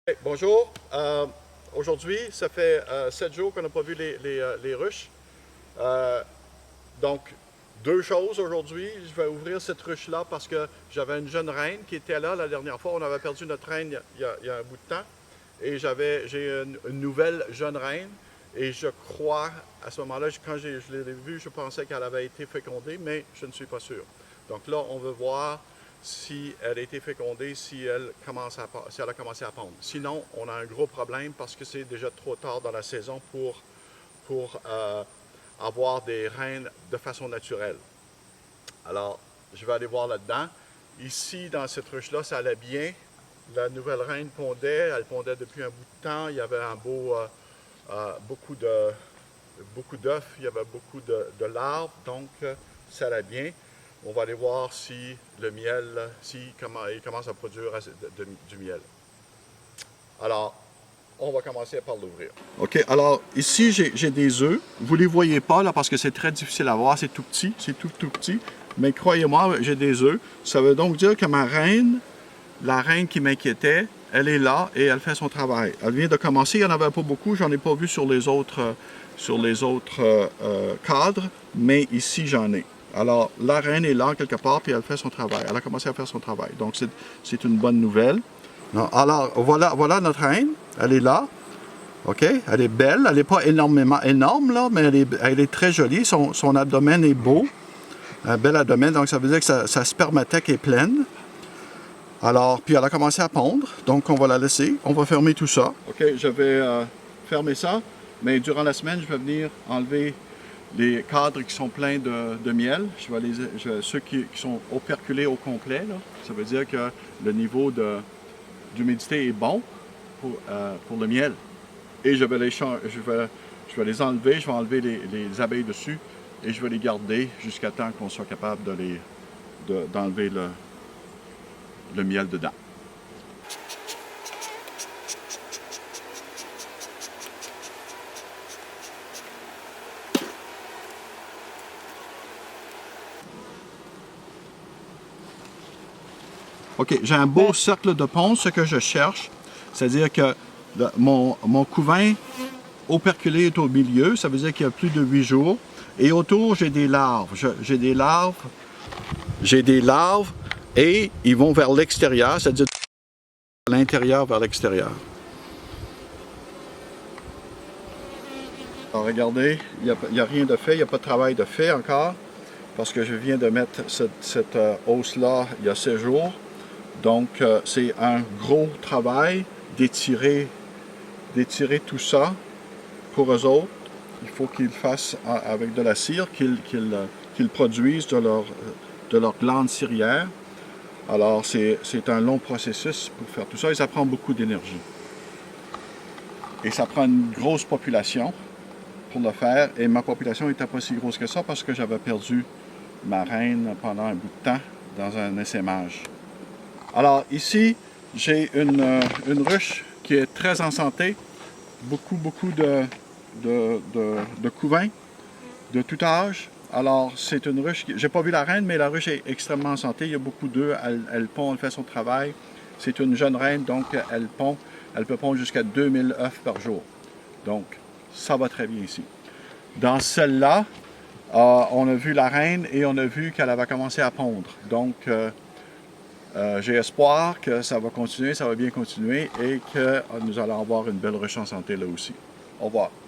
Hey, bonjour. Aujourd'hui, ça fait 7 jours qu'on n'a pas vu les ruches. Euh, donc, deux choses aujourd'hui. Je vais ouvrir cette ruche-là parce que j'avais une jeune reine qui était là la dernière fois. On avait perdu notre reine il y a un bout de temps. Et j'ai une nouvelle jeune reine. Et je crois, à ce moment-là, quand je l'ai vue, je pensais qu'elle avait été fécondée, mais je ne suis pas sûr. Donc là, on veut voir si elle a été fécondée, si elle a commencé à pondre. Sinon, on a un gros problème parce que c'est déjà trop tard dans la saison pour avoir des reines de façon naturelle. Alors, je vais aller voir là-dedans. Ici, dans cette ruche-là, ça allait bien. La nouvelle reine pondait, elle pondait depuis un bout de temps. Il y avait beaucoup d'œufs, il y avait beaucoup de larves, donc ça allait bien. On va aller voir si le miel, il commence à produire du miel. Alors, on va commencer par l'ouvrir. OK, alors ici j'ai des œufs. Vous ne les voyez pas là parce que c'est très difficile à voir, c'est tout petit, c'est tout petit. Mais croyez-moi, j'ai des œufs. Ça veut donc dire que ma reine, la reine qui m'inquiétait, elle est là et elle fait son travail. Elle vient de commencer, il n'y en avait pas beaucoup, j'en ai pas vu sur les autres, cadres, mais ici j'en ai. Alors la reine est là quelque part puis elle fait son travail. Elle a commencé à faire son travail. Donc c'est une bonne nouvelle. Alors voilà notre reine, elle est là. OK? Elle est belle, elle n'est pas énormément énorme, là, mais elle est très jolie. Son abdomen est beau, un bel abdomen, donc ça veut dire que sa spermathèque est pleine. Alors, puis elle a commencé à pondre, donc on va la laisser. On va fermer tout ça. OK, je vais fermer ça, mais durant la semaine, je vais venir enlever les cadres qui sont pleins de miel. Ceux qui sont operculés au complet, là, ça veut dire que le niveau d'humidité est bon pour le miel. Et je vais les enlever, je vais enlever les abeilles dessus et je vais les garder jusqu'à temps qu'on soit capable d'enlever le miel dedans. OK, j'ai un beau cercle de ponce, ce que je cherche. C'est-à-dire que mon couvain operculé est au milieu, ça veut dire qu'il y a plus de 8 jours. Et autour, j'ai des larves. J'ai des larves et ils vont vers l'extérieur, c'est-à-dire de l'intérieur vers l'extérieur. Alors regardez, il n'y a rien de fait, il n'y a pas de travail de fait encore, parce que je viens de mettre cette hausse-là il y a 16 jours. Donc c'est un gros travail d'étirer tout ça pour eux autres. Il faut qu'ils fassent avec de la cire, qu'ils produisent de leur glande cirière. Alors c'est un long processus pour faire tout ça et ça prend beaucoup d'énergie. Et ça prend une grosse population pour le faire. Et ma population n'était pas si grosse que ça parce que j'avais perdu ma reine pendant un bout de temps dans un essaimage. Alors ici, j'ai une ruche qui est très en santé. Beaucoup de couvains de tout âge. Alors c'est une ruche, j'ai pas vu la reine, mais la ruche est extrêmement en santé. Il y a beaucoup d'œufs, elle pond, elle fait son travail. C'est une jeune reine, donc elle peut pondre jusqu'à 2000 œufs par jour. Donc ça va très bien ici. Dans celle-là, on a vu la reine et on a vu qu'elle avait commencé à pondre. Donc, j'ai espoir que ça va continuer, ça va bien continuer et que nous allons avoir une belle ruche en santé là aussi. Au revoir.